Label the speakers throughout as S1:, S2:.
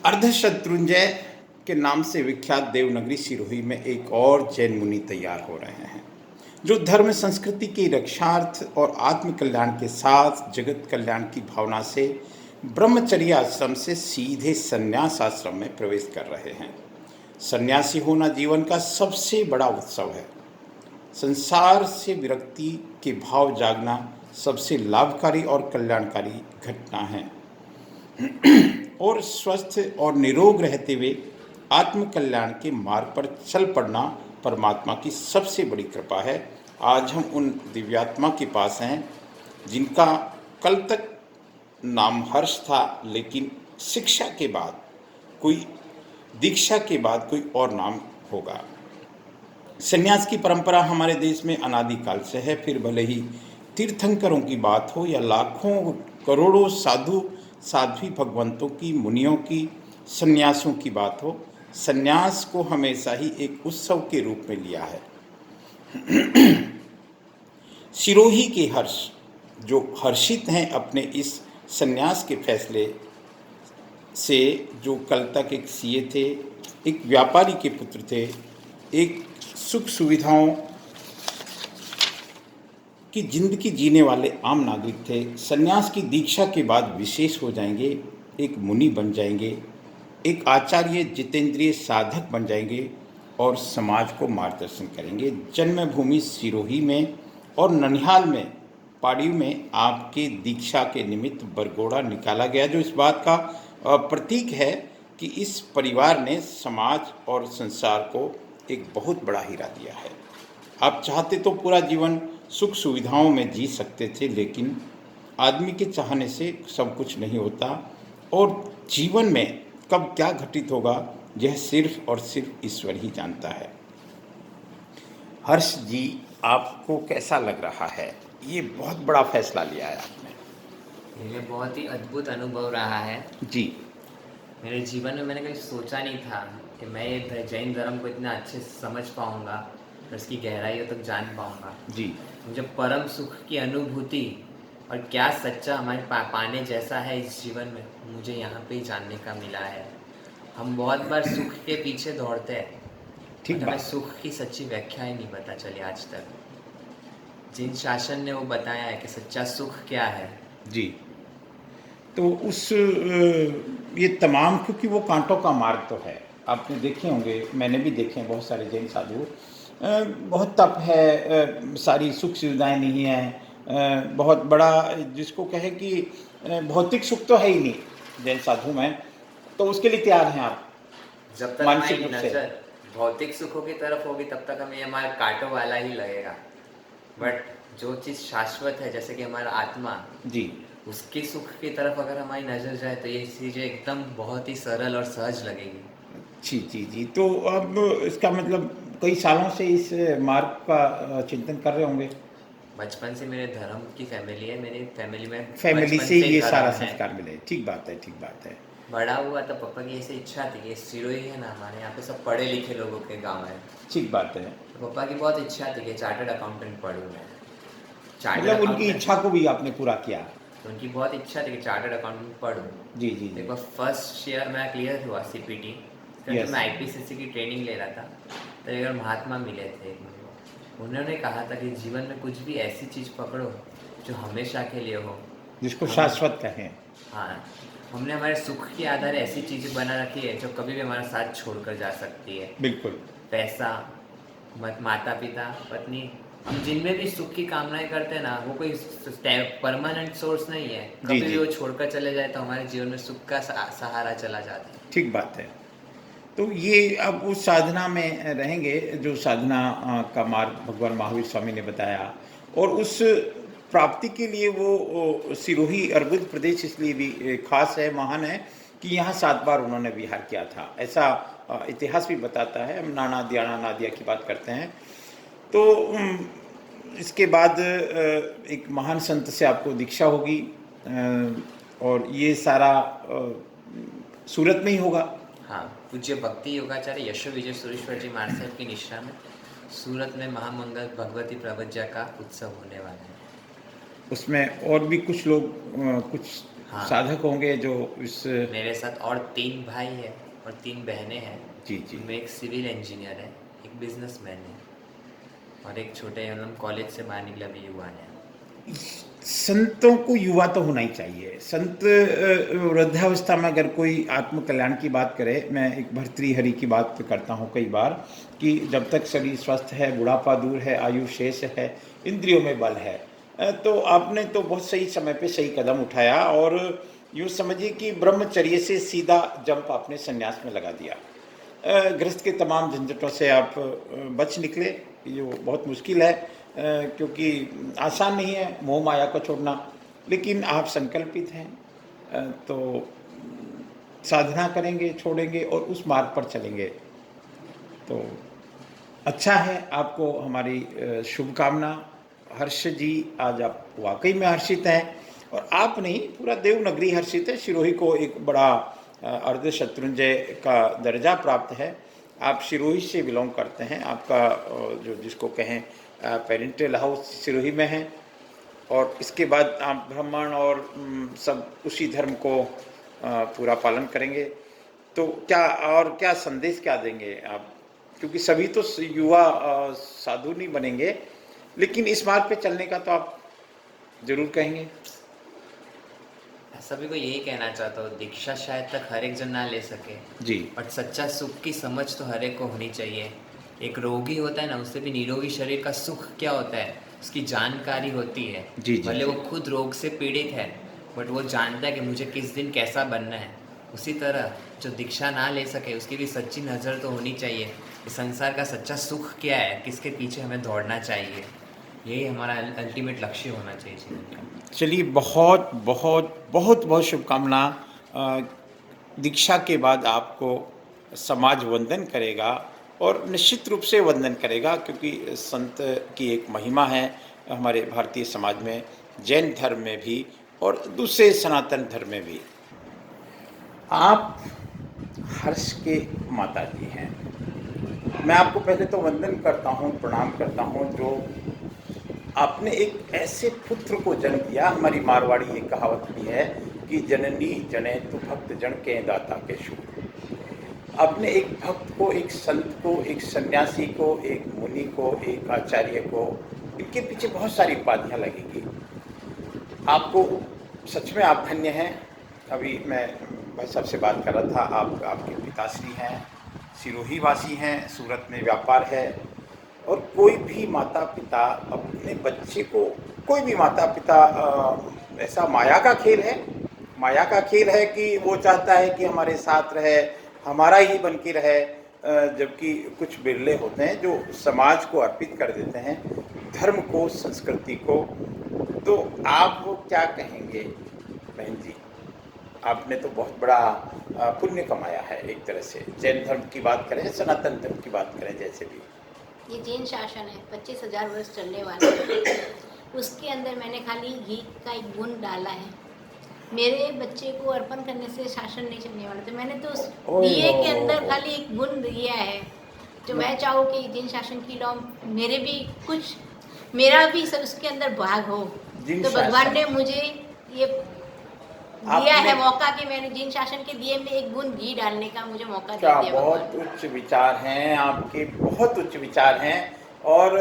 S1: अर्धशत्रुंजय के नाम से विख्यात देवनगरी सिरोही में एक और जैन मुनि तैयार हो रहे हैं जो धर्म संस्कृति की रक्षार्थ और आत्म कल्याण के साथ जगत कल्याण की भावना से ब्रह्मचर्य आश्रम से सीधे संन्यास आश्रम में प्रवेश कर रहे हैं। सन्यासी होना जीवन का सबसे बड़ा उत्सव है। संसार से विरक्ति के भाव जागना सबसे लाभकारी और कल्याणकारी घटना है और स्वस्थ और निरोग रहते हुए आत्म कल्याण के मार्ग पर चल पड़ना परमात्मा की सबसे बड़ी कृपा है। आज हम उन दिव्यात्मा के पास हैं जिनका कल तक नाम हर्ष था, लेकिन शिक्षा के बाद दीक्षा के बाद कोई और नाम होगा। संन्यास की परंपरा हमारे देश में अनादिकाल से है। फिर भले ही तीर्थंकरों की बात हो या लाखों करोड़ों साधु साध्वी भगवंतों की, मुनियों की, सन्यासों की बात हो, सन्यास को हमेशा ही एक उत्सव के रूप में लिया है। सिरोही के हर्ष जो हर्षित हैं अपने इस सन्यास के फैसले से, जो कल तक एक सीए थे, एक व्यापारी के पुत्र थे, एक सुख सुविधाओं की जिंदगी जीने वाले आम नागरिक थे, सन्यास की दीक्षा के बाद विशेष हो जाएंगे, एक मुनि बन जाएंगे, एक आचार्य जितेंद्रिय साधक बन जाएंगे और समाज को मार्गदर्शन करेंगे। जन्मभूमि सिरोही में और ननिहाल में पाड़ी में आपके दीक्षा के निमित्त बरगोड़ा निकाला गया, जो इस बात का प्रतीक है कि इस परिवार ने समाज और संसार को एक बहुत बड़ा हीरा दिया है। आप चाहते तो पूरा जीवन सुख सुविधाओं में जी सकते थे, लेकिन आदमी के चाहने से सब कुछ नहीं होता और जीवन में कब क्या घटित होगा यह सिर्फ और सिर्फ ईश्वर ही जानता है। हर्ष जी, आपको कैसा लग रहा है? ये बहुत बड़ा फैसला लिया है आपने।
S2: ये बहुत ही अद्भुत अनुभव रहा है
S1: जी।
S2: मेरे जीवन में। मैंने कभी सोचा नहीं था कि मैं ये जैन धर्म को इतना अच्छे से समझ पाऊंगा और इसकी गहराइयों तक जान पाऊंगा।
S1: जी।
S2: मुझे परम सुख की अनुभूति और क्या सच्चा हमारे पाने जैसा है इस जीवन में, मुझे यहाँ पे ही जानने का मिला है। हम बहुत बार सुख के पीछे दौड़ते हैं,
S1: ठीक
S2: हमें
S1: बात।
S2: सुख की सच्ची व्याख्या ही नहीं पता चली आज तक। जिन शासन ने वो बताया है कि सच्चा सुख क्या है।
S1: जी। तो उस ये तमाम, क्योंकि वो कांटों का मार्ग तो है, आपने देखे होंगे, मैंने भी देखे हैं बहुत सारे जैन साधु। बहुत तप है, सारी सुख सुविधाएं नहीं हैं, बहुत बड़ा जिसको कहे कि भौतिक सुख तो है ही नहीं जैन साधु में, तो उसके लिए तैयार हैं आप
S2: जब तक
S1: मानसिक
S2: हमारी
S1: रूप से।
S2: नजर भौतिक सुखों की तरफ होगी तब तक हमें हमारा कांटों वाला ही लगेगा। बट जो चीज़ शाश्वत है, जैसे कि हमारा आत्मा,
S1: जी।
S2: उसकी सुख की तरफ अगर हमारी नज़र जाए तो ये चीज़ें एकदम बहुत ही सरल और सहज लगेगी।
S1: जी जी जी। तो अब इसका मतलब कई सालों से इस मार्ग का चिंतन कर रहे होंगे।
S2: बचपन से मेरे धर्म की फैमिली है, मेरी फैमिली में
S1: फैमिली
S2: बचपन
S1: से
S2: से ही
S1: ये सारा
S2: धर्म है।
S1: संस्कार मिले। ठीक बात है, ठीक बात है।
S2: बड़ा हुआ तो पापा की ऐसी इच्छा थी कि सिरोही है ना, हमारे यहाँ पे सब पढ़े लिखे लोगों के गांव है।
S1: ठीक बात है।
S2: तो पापा की बहुत इच्छा थी कि चार्टर्ड अकाउंटेंट पढ़ूँ मैं। चार्टर्ड
S1: मतलब उनकी
S2: अकाउंटेंट,
S1: इच्छा को भी आपने पूरा किया।
S2: तो उनकी बहुत इच्छा थी कि चार्टर्ड अकाउंटेंट पढ़ूँ।
S1: जी जी जी।
S2: एक बार फर्स्ट ईयर मेरा क्लियर हुआ सीपीटी, क्योंकि
S1: यस।
S2: मैं आईपीसीसी की ट्रेनिंग ले रहा था। तो एक बार महात्मा मिले थे, उन्होंने कहा था कि जीवन में कुछ भी ऐसी चीज़ पकड़ो जो हमेशा के लिए हो,
S1: जिसको शाश्वत कहें।
S2: हाँ, हमने हमारे सुख के आधार ऐसी चीज़ें बना रखी है जो कभी भी हमारा साथ छोड़कर जा सकती है।
S1: बिल्कुल।
S2: पैसा, माता पिता, पत्नी, हम जिनमें भी सुख की कामनाएं करते हैं ना, वो कोई परमानेंट सोर्स नहीं है।
S1: जी
S2: कभी भी
S1: जी।
S2: वो छोड़कर चले जाए तो हमारे जीवन में सुख का सहारा चला जाता है।
S1: ठीक बात है। तो ये अब उस साधना में रहेंगे जो साधना का मार्ग भगवान महावीर स्वामी ने बताया, और उस प्राप्ति के लिए वो सिरोही अर्बुद प्रदेश इसलिए भी खास है, महान है कि यहाँ 7 बार उन्होंने विहार किया था, ऐसा इतिहास भी बताता है। हम नाना दियाना नादिया की बात करते हैं। तो इसके बाद एक महान संत से आपको दीक्षा होगी, और ये सारा सूरत में ही होगा।
S2: हाँ, पूज्य भक्ति योगाचार्य यशो विजय सुरेश्वर जी महाराज साहब की निष्ठा में सूरत में महामंगल भगवती प्रवज्जा का उत्सव होने वाला है।
S1: उसमें और भी कुछ लोग कुछ
S2: हाँ।
S1: साधक होंगे जो इस।
S2: मेरे साथ और 3 भाई हैं और 3 बहनें हैं।
S1: जी जी।
S2: उनमें एक सिविल इंजीनियर है, एक बिजनेसमैन है और एक छोटे मतलब कॉलेज से बाहर निकले अभी युवा है।
S1: संतों को युवा तो होना ही चाहिए। संत वृद्धावस्था में अगर कोई आत्म कल्याण की बात करे, मैं एक भर्तृहरि की बात करता हूँ कई बार, कि जब तक शरीर स्वस्थ है, बुढ़ापा दूर है, आयु शेष है, इंद्रियों में बल है, तो आपने तो बहुत सही समय पे सही कदम उठाया और यूँ समझिए कि ब्रह्मचर्य से सीधा जंप आपने संन्यास में लगा दिया। गृहस्थ के तमाम झंझटों से आप बच निकले, जो बहुत मुश्किल है, क्योंकि आसान नहीं है मोह माया को छोड़ना, लेकिन आप संकल्पित हैं, तो साधना करेंगे, छोड़ेंगे और उस मार्ग पर चलेंगे। तो अच्छा है, आपको हमारी शुभकामना। हर्ष जी, आज आप वाकई में हर्षित हैं, और आप नहीं, पूरा देवनगरी हर्षित है। सिरोही को एक बड़ा अर्ध शत्रुंजय का दर्जा प्राप्त है। आप सिरोही से बिलोंग करते हैं, आपका जो जिसको कहें पेरेंटल हाउस सिरोही में है, और इसके बाद आप ब्राह्मण और सब उसी धर्म को पूरा पालन करेंगे। तो क्या और क्या संदेश क्या देंगे आप, क्योंकि सभी तो युवा साधु नहीं बनेंगे, लेकिन इस मार्ग पे चलने का तो आप जरूर कहेंगे।
S2: सभी को यही कहना चाहता हूँ, दीक्षा शायद तक हर एक जन ना ले सके,
S1: जी
S2: बट सच्चा सुख की समझ तो हर एक को होनी चाहिए। एक रोगी होता है ना, उससे भी निरोगी शरीर का सुख क्या होता है उसकी जानकारी होती है।
S1: जी जी
S2: भले
S1: जी।
S2: वो खुद रोग से पीड़ित है, बट वो जानता है कि मुझे किस दिन कैसा बनना है। उसी तरह जो दीक्षा ना ले सके उसकी भी सच्ची नज़र तो होनी चाहिए कि संसार का सच्चा सुख क्या है, किसके पीछे हमें दौड़ना चाहिए। यही हमारा अल्टीमेट लक्ष्य होना चाहिए जीवन का।
S1: चलिए, बहुत बहुत बहुत बहुत शुभकामना। अ, दीक्षा के बाद आपको समाज वंदन करेगा, और निश्चित रूप से वंदन करेगा, क्योंकि संत की एक महिमा है हमारे भारतीय समाज में, जैन धर्म में भी और दूसरे सनातन धर्म में भी। आप हर्ष के माता जी हैं। मैं आपको पहले तो वंदन करता हूँ, प्रणाम करता हूँ, जो आपने एक ऐसे पुत्र को जन्म दिया। हमारी मारवाड़ी एक कहावत भी है कि जननी जने तो भक्त जन के दाता के शुभ। आपने एक भक्त को, एक संत को, एक सन्यासी को, एक मुनि को, एक आचार्य को, इनके पीछे बहुत सारी उपाधियाँ लगेंगी। आपको सच में आप धन्य हैं। अभी मैं भाई साहब से बात कर रहा था, आप आपके पिताश्री हैं, सिरोही वासी हैं, सूरत में व्यापार है, और कोई भी माता पिता अपने बच्चे को, कोई भी माता पिता, ऐसा माया का खेल है, माया का खेल है कि वो चाहता है कि हमारे साथ रहे, हमारा ही बन के रहे, जबकि कुछ बिरले होते हैं जो समाज को अर्पित कर देते हैं, धर्म को, संस्कृति को। तो आप वो क्या कहेंगे बहन जी? आपने तो बहुत बड़ा पुण्य कमाया है एक तरह से। जैन धर्म की बात करें, सनातन धर्म की बात करें, जैसे भी
S3: ये जैन शासन है, 25,000 वर्ष चलने वाला है। उसके अंदर मैंने खाली घी का एक बूंद डाला है। मेरे बच्चे को अर्पण करने से शासन नहीं चलने वाला, तो मैंने तो उस दिए के अंदर खाली एक बूंद दिया है। जो मैं चाहूँ कि जैन शासन की लॉ मेरे भी कुछ, मेरा भी सब उसके अंदर भाग हो। तो भगवान ने मुझे ये दिया है मौका कि मैंने जिन शासन के दिए में एक बूंद घी डालने का मुझे मौका
S1: क्या
S3: दिया।
S1: बहुत उच्च विचार हैं आपके, बहुत उच्च विचार हैं। और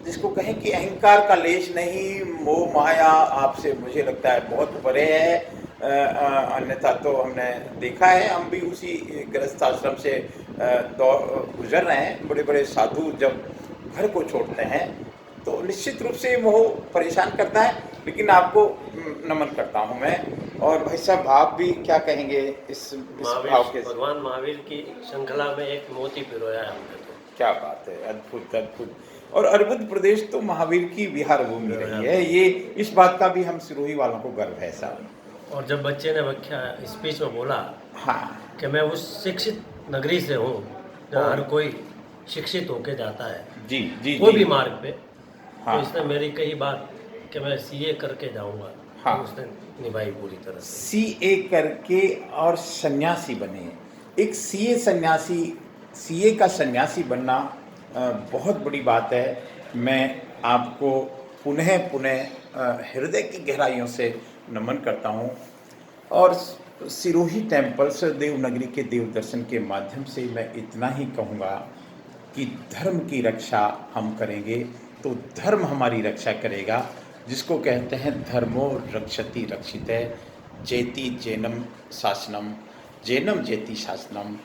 S1: जिसको कहें कि अहंकार का लेश नहीं, मोह माया आपसे मुझे लगता है बहुत परे है। अन्यथा तो हमने देखा है, हम भी उसी गृहस्थ आश्रम से गुजर रहे हैं। बड़े बड़े साधु जब घर को छोड़ते हैं तो निश्चित रूप से मोह परेशान करता है, लेकिन आपको नमन करता हूं मैं। और भाई साहब, आप भी क्या कहेंगे इस भाव के?
S4: भगवान महावीर की श्रृंखला में एक मोती पिरोया है हमने तो।
S1: क्या बात है, अद्भुत अद्भुत। और अरबुद प्रदेश तो महावीर की विहार भूमि रही है, ये इस बात का भी हम सिरोही वालों को गर्व है साहब।
S4: और जब बच्चे ने व्याख्या स्पीच में बोला
S1: हाँ
S4: कि मैं उस शिक्षित नगरी से हूँ जहाँ हर कोई शिक्षित होके जाता है,
S1: जी जी
S4: कोई
S1: जी।
S4: भी मार्ग पे,
S1: हाँ।
S4: तो इसने मेरी कही बात कि मैं सीए करके जाऊँगा,
S1: हाँ।
S4: तो उसने निभाई पूरी तरह से।
S1: सीए करके और सन्यासी बने। एक सीए सन्यासी, सीए का सन्यासी बनना बहुत बड़ी बात है। मैं आपको पुनः पुनः हृदय की गहराइयों से नमन करता हूँ। और सिरोही टेम्पल्स देवनगरी के देव दर्शन के माध्यम से मैं इतना ही कहूँगा कि धर्म की रक्षा हम करेंगे तो धर्म हमारी रक्षा करेगा, जिसको कहते हैं धर्मो रक्षति रक्षिते, जेति जैनम शासनम, जैनम जेति शासनम।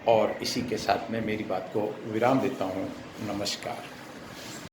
S1: और इसी के साथ में मेरी बात को विराम देता हूँ। नमस्कार।